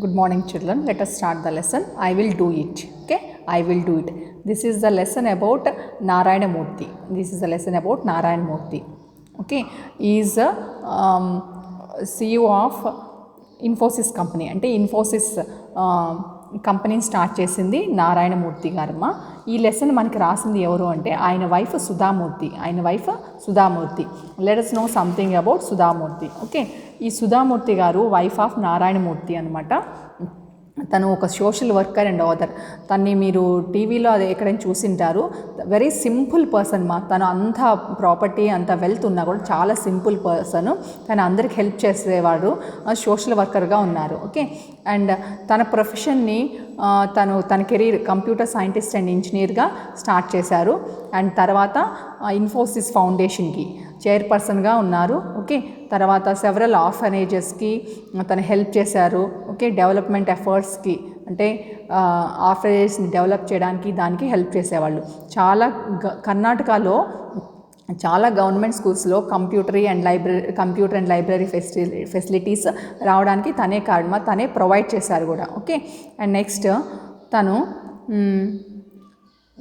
Good morning, children. Let us start the lesson. I will do it. Okay, I will do it. This is the lesson about Narayana Murthy. This is the lesson about Narayana Murthy. Okay, he is a CEO of Infosys company. అంటే Infosys కంపెనీని start చేసింది నారాయణమూర్తి గారమ్మ. ఈ lesson మనకి రాసింది ఎవరు అంటే ఆయన wife Sudha Murty. Let us know something about Sudha Murty. Okay, ఈ సుధామూర్తి గారు వైఫ్ ఆఫ్ నారాయణమూర్తి అనమాట. తను ఒక సోషల్ వర్కర్ అండ్ ఆథర్. తన్ని మీరు టీవీలో అది ఎక్కడైనా చూసింటారు. వెరీ సింపుల్ పర్సన్ తను అంత ప్రాపర్టీ అంత వెల్త్ ఉన్నా కూడా చాలా సింపుల్ పర్సన్. తను అందరికి హెల్ప్ చేసేవాడు, సోషల్ వర్కర్గా ఉన్నారు. ఓకే, అండ్ తన ప్రొఫెషన్ని తన కెరీర్ కంప్యూటర్ సైంటిస్ట్ అండ్ ఇంజనీర్గా స్టార్ట్ చేశారు. అండ్ తర్వాత ఇన్ఫోసిస్ ఫౌండేషన్కి చైర్పర్సన్గా ఉన్నారు. ఓకే, తర్వాత సెవరల్ ఆర్ఫనేజెస్కి తను హెల్ప్ చేశారు. ఓకే, డెవలప్మెంట్ ఎఫర్ట్స్కి అంటే ఆర్ఫనేజెస్ని డెవలప్ చేయడానికి దానికి హెల్ప్ చేసేవాళ్ళు. చాలా కర్ణాటకలో చాలా గవర్నమెంట్ స్కూల్స్లో కంప్యూటర్ అండ్ లైబ్రరీ ఫెసిలిటీస్ రావడానికి తనే కారణం, తనే ప్రొవైడ్ చేశారు కూడా. ఓకే, అండ్ నెక్స్ట్ తను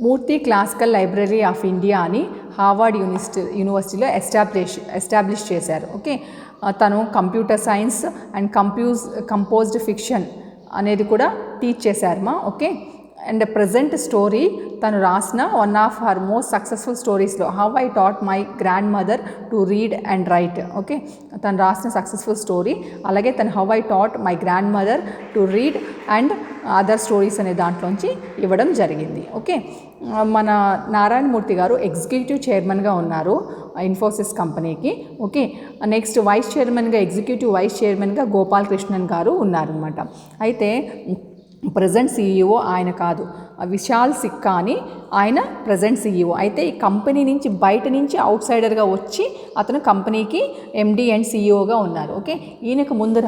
Murthy classical library of India అని హార్వర్డ్ యూనివర్సిటీలో ఎస్టాబ్లిష్ చేశారు. ఓకే, తను computer science and composed fiction అనేది కూడా టీచ్ చేశారమ్మా. ఓకే, అండ్ ప్రజెంట్ స్టోరీ తను రాసిన one of her most successful స్టోరీస్లో how I taught my grandmother to read and write. Okay, తను రాసిన సక్సెస్ఫుల్ స్టోరీ, అలాగే తను how I taught my grandmother to read and other stories అనే దాంట్లోంచి ఇవ్వడం జరిగింది. ఓకే, మన నారాయణమూర్తి గారు ఎగ్జిక్యూటివ్ చైర్మన్గా ఉన్నారు ఇన్ఫోసిస్ కంపెనీకి. ఓకే, నెక్స్ట్ ఎగ్జిక్యూటివ్ వైస్ చైర్మన్గా గోపాలకృష్ణన్ గారు ఉన్నారనమాట. అయితే ప్రజెంట్ సీఈఓ ఆయన కాదు, విశాల్ సిక్కా అని ఆయన ప్రజెంట్ సీఈఓ. అయితే ఈ కంపెనీ నుంచి బయట నుంచి అవుట్ సైడర్గా వచ్చి అతను కంపెనీకి ఎండీ అండ్ సీఈఓగా ఉన్నారు. ఓకే, ఈయనకు ముందర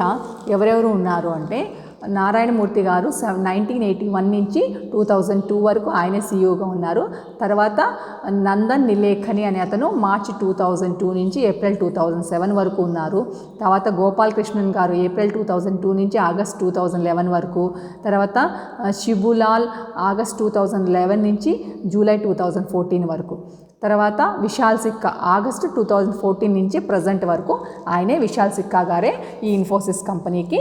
ఎవరెవరు ఉన్నారు అంటే నారాయణమూర్తి గారు 1981 నుంచి 2002 వరకు ఆయనే సీఈఓగా ఉన్నారు. తర్వాత నందన్ నిలేఖని అనే అతను మార్చి 2002 నుంచి ఏప్రిల్ 2007 వరకు ఉన్నారు. తర్వాత గోపాలకృష్ణన్ గారు ఏప్రిల్ 2002 నుంచి ఆగస్ట్ 2011 వరకు. తర్వాత శిబులాల్ ఆగస్ట్ 2011 నుంచి జూలై 2014 వరకు. తర్వాత విశాల్ సిక్కా ఆగస్టు 2014 నుంచి ప్రజెంట్ వరకు ఆయనే విశాల్ సిక్కా గారే ఈ ఇన్ఫోసిస్ కంపెనీకి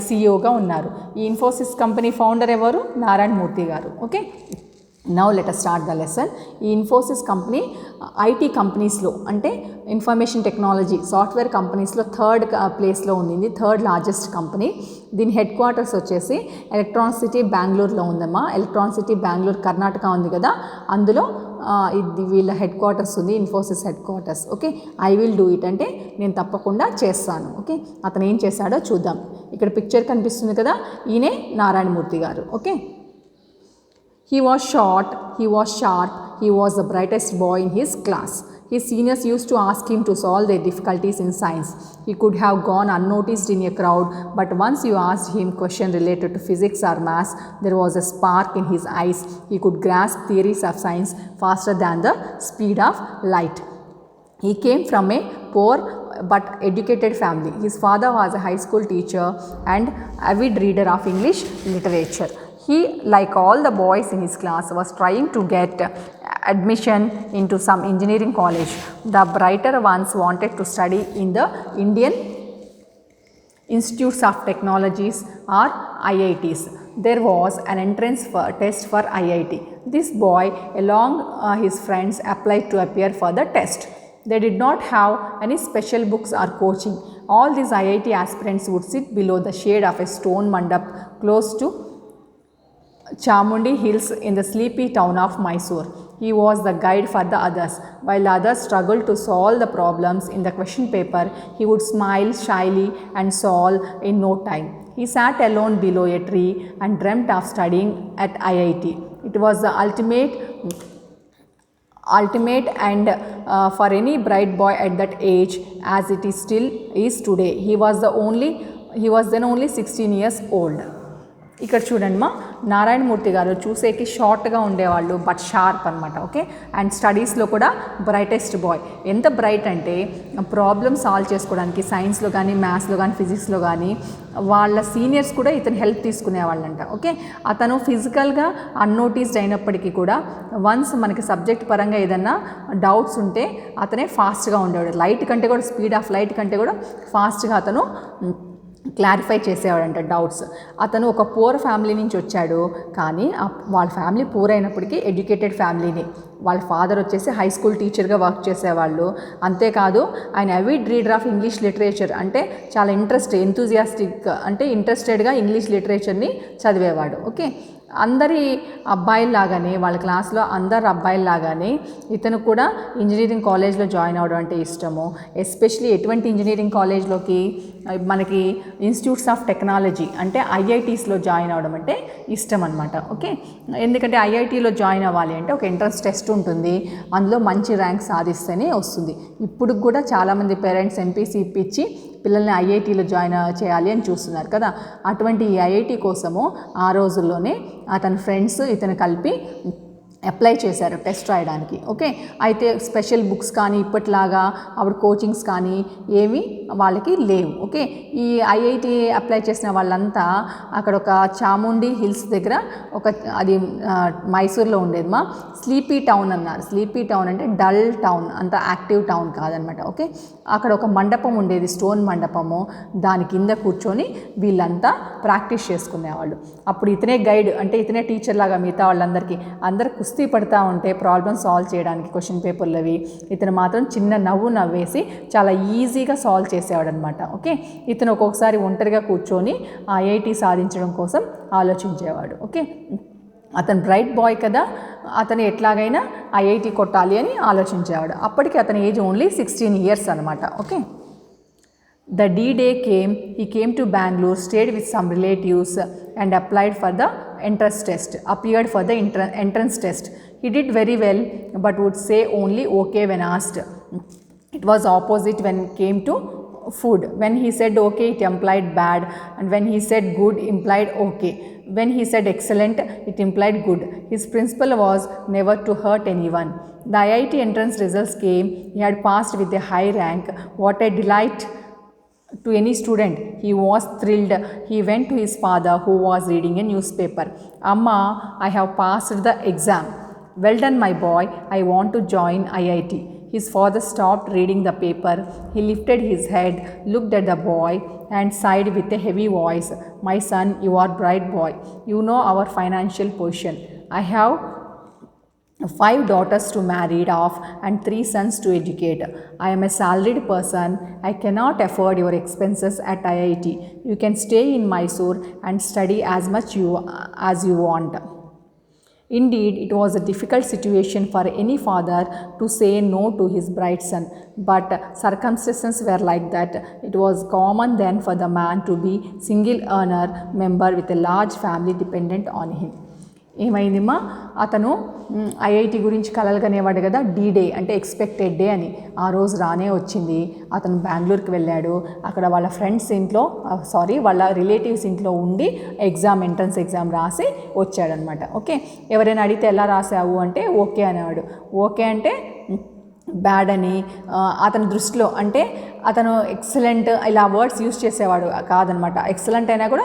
సీఈఓగా ఉన్నారు. ఈ ఇన్ఫోసిస్ కంపెనీ ఫౌండర్ ఎవరు? నారాయణమూర్తి గారు. Okay, now let us start the lesson. ఈ ఇన్ఫోసిస్ కంపెనీ ఐటీ కంపెనీస్లో అంటే ఇన్ఫర్మేషన్ టెక్నాలజీ సాఫ్ట్వేర్ కంపెనీస్లో థర్డ్ ప్లేస్లో ఉంది, థర్డ్ లార్జెస్ట్ కంపెనీ. దీని హెడ్ క్వార్టర్స్ వచ్చేసి ఎలక్ట్రానిక్ సిటీ బెంగళూరులో ఉందమ్మా. ఎలక్ట్రానిక్ సిటీ బెంగళూరు కర్ణాటక ఉంది కదా, అందులో ఇది వీళ్ళ హెడ్ క్వార్టర్స్ ఉంది, Infosys head quarters. Okay, I will do it అంటే నేను తప్పకుండా చేస్తాను. ఓకే, అతను ఏం చేశాడో చూద్దాం. ఇక్కడ పిక్చర్ కనిపిస్తుంది కదా, ఈయనే నారాయణమూర్తి గారు. Okay, he was short, he was sharp, he was the brightest boy in his class. His seniors used to ask him to solve their difficulties in science. He could have gone unnoticed in a crowd, but once you asked him questions related to physics or maths, there was a spark in his eyes. He could grasp theories of science faster than the speed of light. He came from a poor but educated family. His father was a high school teacher and avid reader of English literature. He, like all the boys in his class, was trying to get admission into some engineering college. The brighter ones wanted to study in the Indian Institutes of Technologies or IITs. There was an entrance test for IIT. This boy, along his friends, applied to appear for the test. They did not have any special books or coaching. All these IIT aspirants would sit below the shade of a stone mandap close to Chamundi Hills in the sleepy town of Mysore. He was the guide for the others. While others struggled to solve the problems in the question paper, he would smile shyly and solve in no time. He sat alone below a tree and dreamt of studying at IIT. It was the ultimate and for any bright boy at that age, as it is still is today. He was then only 16 years old. ఇక్కడ చూడండి మా, నారాయణమూర్తి గారు చూసేకి షార్ట్గా ఉండేవాళ్ళు but sharp అనమాట. Okay, and స్టడీస్లో కూడా బ్రైటెస్ట్ బాయ్. ఎంత బ్రైట్ అంటే ప్రాబ్లమ్ సాల్వ్ చేసుకోవడానికి సైన్స్లో కానీ మ్యాథ్స్లో కానీ ఫిజిక్స్లో కానీ వాళ్ళ సీనియర్స్ కూడా ఇతను హెల్ప్ తీసుకునేవాళ్ళంట. ఓకే, అతను ఫిజికల్గా అన్నోటీస్డ్ అయినప్పటికీ కూడా వన్స్ మనకి సబ్జెక్ట్ పరంగా ఏదన్నా డౌట్స్ ఉంటే అతనే ఫాస్ట్గా ఉండేవాడు. లైట్ కంటే కూడా, స్పీడ్ ఆఫ్ లైట్ కంటే కూడా ఫాస్ట్గా అతను క్లారిఫై చేసేవాడంట డౌట్స్. అతను ఒక పూర్ ఫ్యామిలీ నుంచి వచ్చాడు, కానీ వాళ్ళ ఫ్యామిలీ పూర్ అయినప్పటికీ ఎడ్యుకేటెడ్ ఫ్యామిలీని. వాళ్ళ ఫాదర్ వచ్చేసి హై స్కూల్ టీచర్గా వర్క్ చేసేవాళ్ళు. అంతేకాదు ఆయన Avid reader of English literature, అంటే చాలా ఎంతూజియాస్టిక్ అంటే ఇంట్రెస్టెడ్గా ఇంగ్లీష్ లిటరేచర్ని చదివేవాడు. ఓకే, అందరి అబ్బాయిల్లాగానే, వాళ్ళ క్లాస్లో అందరు అబ్బాయిల్లాగానే ఇతను కూడా ఇంజనీరింగ్ కాలేజ్లో జాయిన్ అవ్వడం అంటే ఇష్టము. ఎస్పెషలీ ఎటువంటి ఇంజనీరింగ్ కాలేజ్లోకి, మనకి ఇన్స్టిట్యూట్స్ ఆఫ్ టెక్నాలజీ అంటే ఐఐటీస్లో జాయిన్ అవ్వడం అంటే ఇష్టం అనమాట. ఓకే, ఎందుకంటే ఐఐటీలో జాయిన్ అవ్వాలి అంటే ఒక ఎంట్రన్స్ టెస్ట్ ఉంటుంది, అందులో మంచి ర్యాంక్ సాధిస్తేనే వస్తుంది. ఇప్పుడు కూడా చాలామంది పేరెంట్స్ ఎంపీసీ ఇప్పించి పిల్లల్ని ఐఐటీలో జాయిన్ చేయాలి అని చూస్తున్నారు కదా. అటువంటి ఈ ఐఐటీ కోసము ఆ రోజుల్లోనే అతని ఫ్రెండ్స్ ఇతను కలిపి అప్లై చేశారు టెస్ట్ రాయడానికి. ఓకే, అయితే స్పెషల్ బుక్స్ కానీ ఇప్పట్లాగా అప్పుడు కోచింగ్స్ కానీ ఏమీ వాళ్ళకి లేవు. ఓకే, ఈ ఐఐటి అప్లై చేసిన వాళ్ళంతా అక్కడ ఒక చాముండి హిల్స్ దగ్గర అది మైసూర్లో ఉండేది మా స్లీపీ టౌన్ అన్నారు. స్లీపీ టౌన్ అంటే డల్ టౌన్, అంత యాక్టివ్ టౌన్ కాదనమాట. ఓకే, అక్కడ ఒక మండపం ఉండేది, స్టోన్ మండపము. దాని కింద కూర్చొని వీళ్ళంతా ప్రాక్టీస్ చేసుకునేవాళ్ళు. అప్పుడు ఇతనే గైడ్, అంటే ఇతనే టీచర్ లాగా మిగతా వాళ్ళందరికీ. అందరు కుస్తీ పడతా ఉంటే ప్రాబ్లమ్ సాల్వ్ చేయడానికి క్వశ్చన్ పేపర్లు అవి, ఇతను మాత్రం చిన్న నవ్వు నవ్వేసి చాలా ఈజీగా సాల్వ్ చేసేవాడు అనమాట. ఓకే, ఇతను ఒక్కొక్కసారి ఒంటరిగా కూర్చొని ఐఐటి సాధించడం కోసం ఆలోచించేవాడు. ఓకే, అతను బ్రైట్ బాయ్ కదా, అతను ఎట్లాగైనా ఐఐటి కొట్టాలి అని ఆలోచించేవాడు. అప్పటికి అతని ఏజ్ ఓన్లీ 16 years అనమాట. Okay, the D-Day came, he came to Bangalore, stayed with some relatives and applied for the appeared for the entrance test. He did very well but would say only okay when asked. It was opposite when came to food. When he said okay, it implied bad, and when he said good, implied okay. When he said excellent, it implied good. His principle was never to hurt anyone. The IIT entrance results came. He had passed with a high rank. What a delight to any student. He was thrilled. He went to his father, who was reading a newspaper. Amma, I have passed the exam. Well done, my boy. I want to join IIT. His father stopped reading the paper. He lifted his head, looked at the boy, and sighed with a heavy voice. My son, you are bright boy. You know our financial position. I have 5 daughters to marry off and 3 sons to educate. I am a salaried person. I cannot afford your expenses at IIT. You can stay in Mysore and study as much as you want. Indeed, it was a difficult situation for any father to say no to his bright son, but circumstances were like that. It was common then for the man to be single earner member with a large family dependent on him. ఏమైందిమా, అతను IIT గురించి కలలుగనేవాడు కదా, D-Day అంటే expected day అని. ఆ రోజు రానే వచ్చింది. అతను బెంగళూరుకి వెళ్ళాడు. అక్కడ వాళ్ళ ఫ్రెండ్స్ ఇంట్లో, వాళ్ళ రిలేటివ్స్ ఇంట్లో ఉండి ఎంట్రన్స్ ఎగ్జామ్ రాసి వచ్చాడనమాట. ఓకే, ఎవరైనా అడిగితే ఎలా రాసావు అంటే ఓకే అనేవాడు. ఓకే అంటే బ్యాడ్ అని అతని దృష్టిలో, అంటే అతను ఎక్సలెంట్ ఇలా వర్డ్స్ యూస్ చేసేవాడు కాదనమాట. ఎక్సలెంట్ అయినా కూడా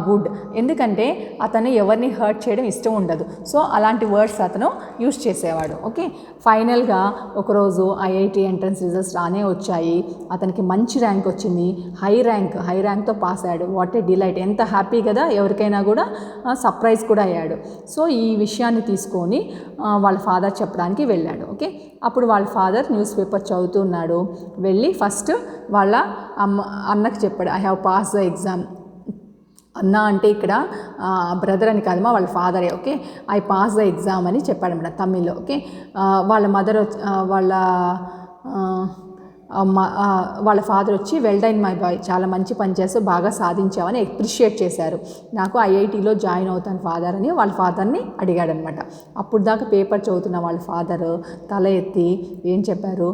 గుడ్, ఎందుకంటే అతను ఎవరిని హర్ట్ చేయడం ఇష్టం ఉండదు. సో అలాంటి వర్డ్స్ అతను యూస్ చేసేవాడు. ఓకే, ఫైనల్గా ఒకరోజు ఐఐటి ఎంట్రన్స్ రిజల్ట్స్ రానే వచ్చాయి. అతనికి మంచి ర్యాంక్ వచ్చింది, హై ర్యాంక్తో పాస్ అయ్యాడు. వాట్ ఏ డిలైట్, ఎంత హ్యాపీ కదా, ఎవరికైనా కూడా సర్ప్రైజ్ కూడా అయ్యాడు. సో ఈ విషయాన్ని తీసుకొని వాళ్ళ ఫాదర్ చెప్పడానికి వెళ్ళాడు. ఓకే, అప్పుడు వాళ్ళ ఫాదర్ న్యూస్ పేపర్ చదువుతున్నాడు. వెళ్ళి ఫస్ట్ వాళ్ళ అన్నకు చెప్పాడు, I have pass the exam. అన్న అంటే ఇక్కడ బ్రదర్ అని కాదమ్మా, వాళ్ళ ఫాదరే. Okay, I pass the exam అని చెప్పాడన్నమాట తమిళ్లో. ఓకే, వాళ్ళ మదర్ వాళ్ళ ఫాదర్ వచ్చి వెల్ డన్ మై బాయ్, చాలా మంచి పని చేస్తూ బాగా సాధించావని అప్రిషియేట్ చేశారు. నాకు ఐఐటీలో జాయిన్ అవుతాను ఫాదర్ అని వాళ్ళ ఫాదర్ని అడిగాడనమాట. అప్పుడు దాకా పేపర్ చదువుతున్న వాళ్ళ ఫాదర్ తల ఎత్తి ఏం చెప్పారు,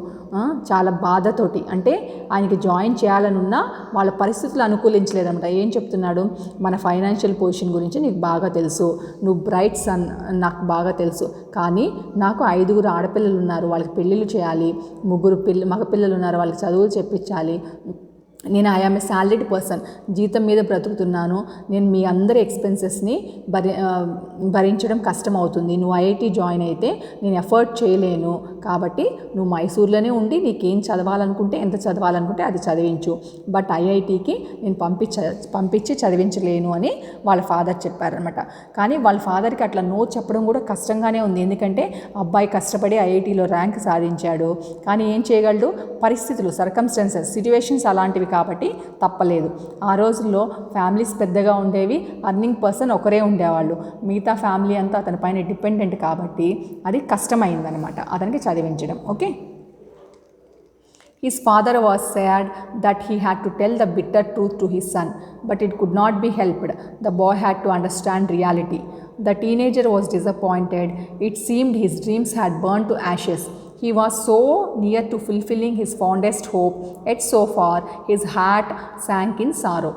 చాలా బాధతోటి, అంటే ఆయనకి జాయిన్ చేయాలని ఉన్నా వాళ్ళ పరిస్థితులు అనుకూలించలేదన్నమాట. ఏం చెప్తున్నాడు, మన ఫైనాన్షియల్ పొజిషన్ గురించి నీకు బాగా తెలుసు, నువ్వు బ్రైట్ సన్ నాకు బాగా తెలుసు, కానీ నాకు 5 ఆడపిల్లలు ఉన్నారు, వాళ్ళకి పెళ్ళిళ్ళు చేయాలి, 3 మగ పిల్లలు ఉన్నారు, వాళ్ళకి చదువులు చెప్పించాలి, నేను ఐఆమ్ ఏ సాలరీడ్ పర్సన్, జీతం మీద బ్రతుకుతున్నాను, నేను మీ అందరి ఎక్స్పెన్సెస్ని భరించడం కష్టం అవుతుంది, నువ్వు ఐఐటీ జాయిన్ అయితే నేను ఎఫర్ట్ చేయలేను, కాబట్టి నువ్వు మైసూర్లోనే ఉండి నీకేం చదవాలనుకుంటే ఎంత చదవాలనుకుంటే అది చదివించు, బట్ ఐఐటీకి నేను పంపించి చదివించలేను అని వాళ్ళ ఫాదర్ చెప్పారనమాట. కానీ వాళ్ళ ఫాదర్కి అట్లా నో చెప్పడం కూడా కష్టంగానే ఉంది, ఎందుకంటే అబ్బాయి కష్టపడి ఐఐటీలో ర్యాంక్ సాధించాడు, కానీ ఏం చేయగలడు, పరిస్థితులు సర్కమ్స్టెన్సెస్ సిట్యువేషన్స్ అలాంటివి కాబట్టి తప్పలేదు. ఆ రోజుల్లో ఫ్యామిలీస్ పెద్దగా ఉండేవి, అర్నింగ్ పర్సన్ ఒకరే ఉండేవాళ్ళు, మిగతా ఫ్యామిలీ అంతా అతని పైన డిపెండెంట్ కాబట్టి అది కష్టమైందనమాట అతనికి చదివించడం. Okay, His father was sad that he had to tell the bitter truth to his son, but it could not be helped. The boy had to understand reality. The teenager was disappointed. It seemed his dreams had burned to ashes. He was so near to fulfilling his fondest hope, yet so far his heart sank in sorrow.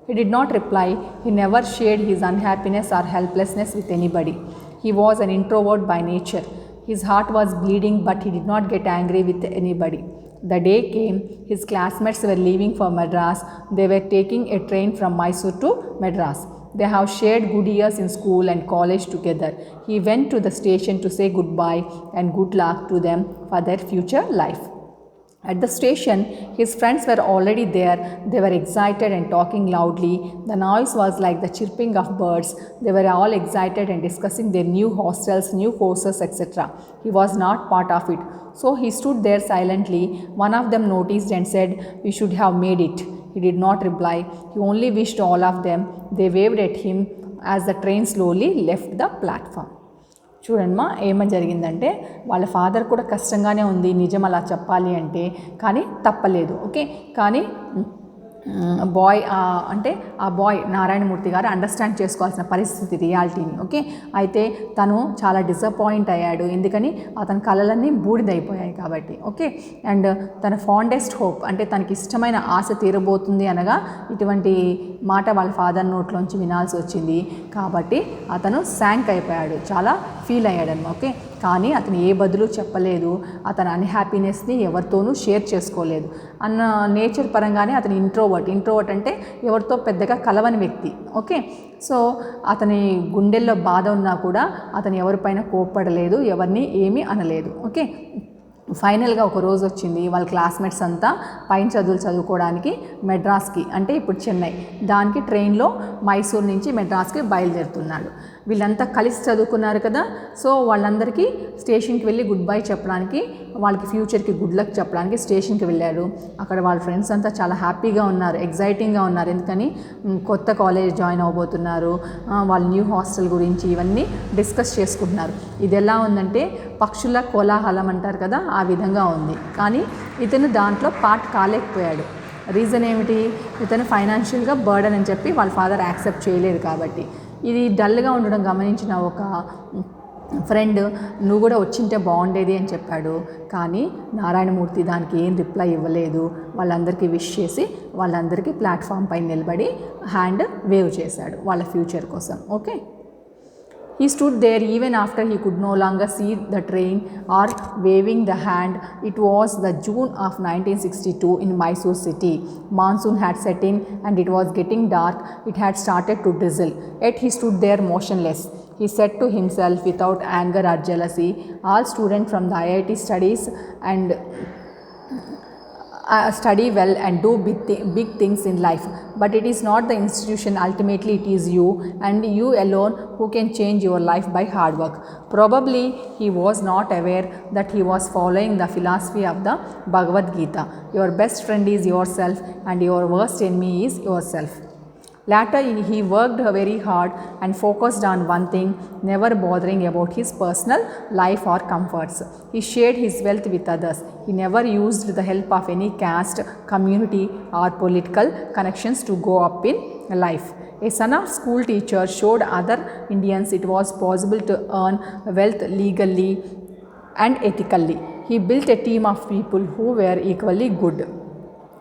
He did not reply. He never shared his unhappiness or helplessness with anybody. He was an introvert by nature. His heart was bleeding, but he did not get angry with anybody. The day came, his classmates were leaving for Madras. They were taking a train from Mysore to Madras. They have shared good years in school and college together. He went to the station to say goodbye and good luck to them for their future life. At the station, his friends were already there. They were excited and talking loudly. The noise was like the chirping of birds. They were all excited and discussing their new hostels, new courses, etc. He was not part of it. So he stood there silently. One of them noticed and said, "We should have made it." He did not reply. He only wished all of them. They waved at him as the train slowly left the platform. చూడమ్మా ఏమని జరిగిందంటే, వాళ్ళ father కూడా కష్టంగానే ఉంది నిజం అలా చెప్పాలి అంటే, కానీ తప్పలేదు. ఓకే, కానీ బాయ్ అంటే ఆ బాయ్ నారాయణమూర్తి గారు అండర్స్టాండ్ చేసుకోవాల్సిన పరిస్థితి రియాలిటీని. ఓకే, అయితే తను చాలా డిసప్పాయింట్ అయ్యాడు, ఎందుకని అతని కళలన్నీ బూడిదైపోయాయి కాబట్టి. ఓకే, అండ్ తన ఫాండెస్ట్ హోప్ అంటే తనకి ఇష్టమైన ఆశ తీరబోతుంది అనగా ఇటువంటి మాట వాళ్ళ ఫాదర్ నోట్లోంచి వినాల్సి వచ్చింది, కాబట్టి అతను శాంక్ అయిపోయాడు, చాలా ఫీల్ అయ్యాడన్నమాట. ఓకే, కానీ అతను ఏ బదులు చెప్పలేదు, అతని అన్హ్యాపీనెస్ని ఎవరితోనూ షేర్ చేసుకోలేదు. అన్న నేచర్ పరంగానే అతని ఇంట్రోవర్ట్ అంటే ఎవరితో పెద్దగా కలవని వ్యక్తి. ఓకే, సో అతని గుండెల్లో బాధ ఉన్నా కూడా అతను ఎవరిపైన కోప్పడలేదు, ఎవరిని ఏమీ అనలేదు. ఓకే, ఫైనల్గా ఒక రోజు వచ్చింది, వాళ్ళ క్లాస్మేట్స్ అంతా పైన చదువులు చదువుకోవడానికి మెడ్రాస్కి, అంటే ఇప్పుడు చెన్నై, దానికి ట్రైన్లో మైసూర్ నుంచి మెడ్రాస్కి బయలుదేరుతున్నాడు. వీళ్ళంతా కలిసి చదువుకున్నారు కదా, సో వాళ్ళందరికీ స్టేషన్కి వెళ్ళి గుడ్ బై చెప్పడానికి, వాళ్ళకి ఫ్యూచర్కి గుడ్ లక్ చెప్పడానికి స్టేషన్కి వెళ్ళాడు. అక్కడ వాళ్ళ ఫ్రెండ్స్ అంతా చాలా హ్యాపీగా ఉన్నారు, ఎగ్జైటింగ్గా ఉన్నారు, ఎందుకని కొత్త కాలేజ్ జాయిన్ అవబోతున్నారు, వాళ్ళ న్యూ హాస్టల్ గురించి ఇవన్నీ డిస్కస్ చేసుకుంటున్నారు. ఇది ఎలా ఉందంటే పక్షుల కోలాహలం అంటారు కదా, ఆ విధంగా ఉంది. కానీ ఇతను దాంట్లో పార్ట్ కాలేకపోయాడు. రీజన్ ఏమిటి, ఇతను ఫైనాన్షియల్గా బర్డన్ అని చెప్పి వాళ్ళ ఫాదర్ యాక్సెప్ట్ చేయలేదు కాబట్టి. ఇది డల్గా ఉండడం గమనించిన ఒక ఫ్రెండ్, నువ్వు కూడా వచ్చింటే బాగుండేది అని చెప్పాడు. కానీ నారాయణమూర్తి దానికి ఏం రిప్లై ఇవ్వలేదు. వాళ్ళందరికీ విష్ చేసి వాళ్ళందరికీ ప్లాట్ఫామ్ పైన నిలబడి హ్యాండ్ వేవ్ చేశాడు వాళ్ళ ఫ్యూచర్ కోసం. Okay, he stood there even after he could no longer see the train or waving the hand. It was the June of 1962 in Mysore city. Monsoon had set in and it was getting dark. It had started to drizzle. Yet he stood there motionless. He said to himself without anger or jealousy, all students from the IIT studies and study well and do big things in life, but it is not the institution, ultimately it is you and you alone who can change your life by hard work. Probably he was not aware that he was following the philosophy of the Bhagavad Gita. Your best friend is yourself and your worst enemy is yourself. Later, he worked very hard and focused on one thing, never bothering about his personal life or comforts. He shared his wealth with others. He never used the help of any caste, community, or political connections to go up in life. A son of school teacher showed other Indians it was possible to earn wealth legally and ethically. He built a team of people who were equally good.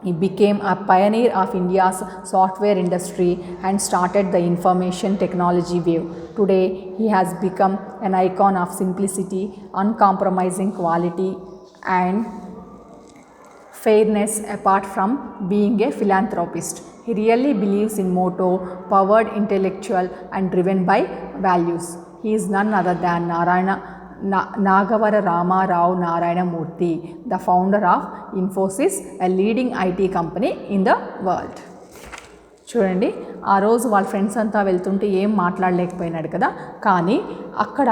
He became a pioneer of India's software industry and started the information technology wave. Today, he has become an icon of simplicity, uncompromising quality, and fairness apart from being a philanthropist. He really believes in motto, powered, intellectual, and driven by values. He is none other than Nagavara Ramarao Narayana Murthy, the founder of Infosys, a leading IT company in the world. చూడండి, ఆ రోజు వాళ్ళ friends అంతా వెళ్తుంటే ఏం మాట్లాడలేకపోయినాడు కదా, కానీ అక్కడ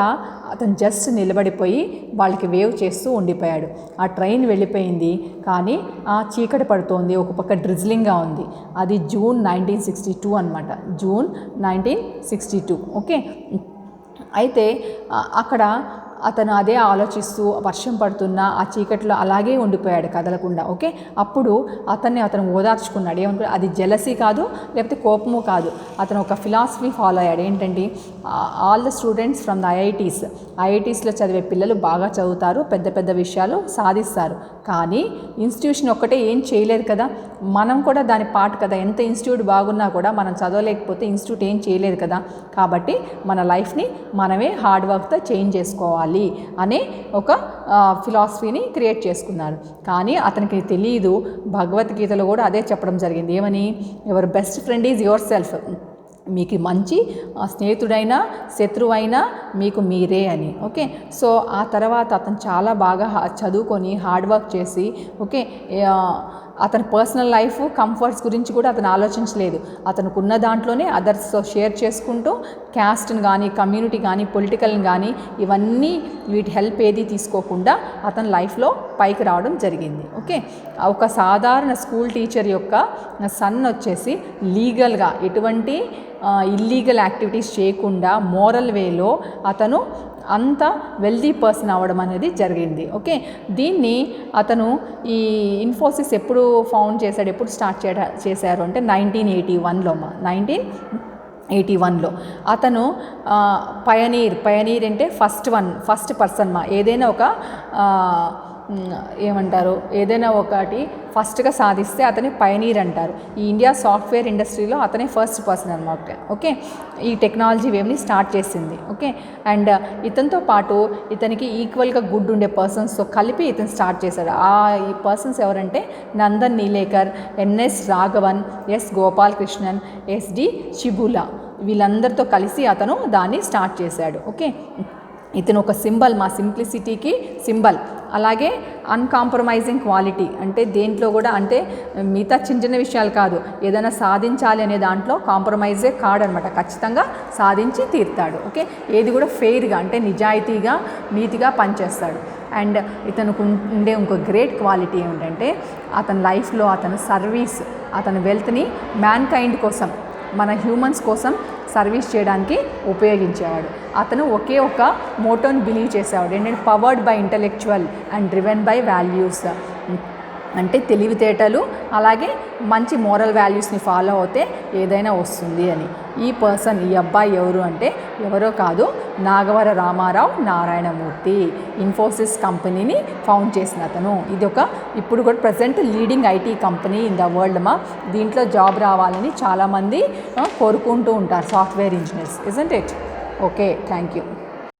అతను జస్ట్ నిలబడిపోయి వాళ్ళకి వేవ్ చేస్తూ ఉండిపోయాడు. ఆ ట్రైన్ వెళ్ళిపోయింది, కానీ ఆ చీకటి పడుతోంది, ఒక పక్క డ్రిజ్లింగ్గా ఉంది. అది జూన్ 1962 అనమాట, జూన్ 1962. ఓకే, అయితే అక్కడ అతను అదే ఆలోచిస్తూ వర్షం పడుతున్నా ఆ చీకట్లో అలాగే ఉండిపోయాడు కదలకుండా. ఓకే, అప్పుడు అతను ఓదార్చుకున్నాడు. ఏమనుకున్నాడు, అది జెలసీ కాదు, లేకపోతే కోపము కాదు. అతను ఒక ఫిలాసఫీ ఫాలో అయ్యాడు. ఏంటంటే, all the students from the ఐఐటీస్లో చదివే పిల్లలు బాగా చదువుతారు, పెద్ద పెద్ద విషయాలు సాధిస్తారు, కానీ ఇన్స్టిట్యూషన్ ఒక్కటే ఏం చేయలేదు కదా, మనం కూడా దాని పార్ట్ కదా. ఎంత ఇన్స్టిట్యూట్ బాగున్నా కూడా మనం చదవలేకపోతే ఇన్స్టిట్యూట్ ఏం చేయలేదు కదా. కాబట్టి మన లైఫ్ని మనమే హార్డ్ వర్క్తో చేంజ్ చేసుకోవాలి అనే ఒక ఫిలాసఫీని క్రియేట్ చేసుకున్నారు. కానీ అతనికి తెలియదు, భగవద్గీతలో కూడా అదే చెప్పడం జరిగింది. ఏమని, your best friend is your self. మీకు మంచి స్నేహితుడైనా శత్రువైనా మీకు మీరే అని. ఓకే, సో ఆ తర్వాత అతను చాలా బాగా చదువుకొని హార్డ్ వర్క్ చేసి, ఓకే, అతని పర్సనల్ లైఫ్ కంఫర్ట్స్ గురించి కూడా అతను ఆలోచించలేదు. అతనికి ఉన్న దాంట్లోనే అదర్స్తో షేర్ చేసుకుంటూ క్యాస్ట్ని కానీ, కమ్యూనిటీ కానీ, పొలిటికల్ని కానీ, ఇవన్నీ వీటి హెల్ప్ ఏది తీసుకోకుండా అతని లైఫ్లో పైకి రావడం జరిగింది. ఓకే, ఒక సాధారణ స్కూల్ టీచర్ యొక్క సన్ వచ్చేసి లీగల్గా ఎటువంటి ఇల్లీగల్ యాక్టివిటీస్ చేయకుండా మోరల్ వేలో అతను అంత వెల్దీ పర్సన్ అవ్వడం అనేది జరిగింది. ఓకే, దీన్ని అతను ఈ ఇన్ఫోసిస్ ఎప్పుడు ఫౌండ్ చేశాడు, ఎప్పుడు స్టార్ట్ చేశారు అంటే 1981లో అతను పయనీర్ అంటే ఫస్ట్ పర్సన్ ఏదైనా ఒక ఏమంటారు, ఏదైనా ఒకటి ఫస్ట్గా సాధిస్తే అతని పయనీర్ అంటారు. ఈ ఇండియా సాఫ్ట్వేర్ ఇండస్ట్రీలో అతనే ఫస్ట్ పర్సన్ అనమాట. ఓకే, ఈ టెక్నాలజీ వేవ్ని స్టార్ట్ చేసింది. ఓకే, అండ్ ఇతనితో పాటు ఇతనికి ఈక్వల్గా గుడ్ ఉండే పర్సన్స్తో కలిపి ఇతను స్టార్ట్ చేశాడు. ఈ పర్సన్స్ ఎవరంటే Nandan Nilekar, NS Raghavan, S Gopalakrishnan, SD Shibulal, వీళ్ళందరితో కలిసి అతను దాన్ని స్టార్ట్ చేశాడు. ఓకే, ఇతను ఒక సింబల్, మా సింప్లిసిటీకి సింబల్. అలాగే అన్కాంప్రమైజింగ్ క్వాలిటీ అంటే దేంట్లో కూడా, అంటే మిగతా చిన్న చిన్న విషయాలు కాదు, ఏదైనా సాధించాలి అనే దాంట్లో కాంప్రమైజే కాడనమాట, ఖచ్చితంగా సాధించి తీరుతాడు. ఓకే, ఏది కూడా ఫెయిర్గా అంటే నిజాయితీగా నీతిగా పనిచేస్తాడు. అండ్ ఇతనికి ఉండే ఇంకో గ్రేట్ క్వాలిటీ ఏమిటంటే అతని లైఫ్లో అతను సర్వీస్, అతని వెల్త్ని మ్యాన్ కైండ్ కోసం, మన హ్యూమన్స్ కోసం సర్వీస్ చేయడానికి ఉపయోగించేవాడు. అతను ఒకే ఒక మోటోని బిలీవ్ చేసేవాడు, ఏంటంటే powered by intellectual and driven by values. అంటే తెలివితేటలు అలాగే మంచి మోరల్ వాల్యూస్ని ఫాలో అవుతే ఏదైనా వస్తుంది అని. ఈ అబ్బాయి ఎవరు అంటే ఎవరో కాదు, నాగవర రామారావు నారాయణమూర్తి, ఇన్ఫోసిస్ కంపెనీని ఫౌండ్ చేసిన అతను. ఇది ఇప్పుడు కూడా present leading IT company in the world. దీంట్లో జాబ్ రావాలని చాలామంది కోరుకుంటూ ఉంటారు, software engineers, isn't it? Okay, thank you.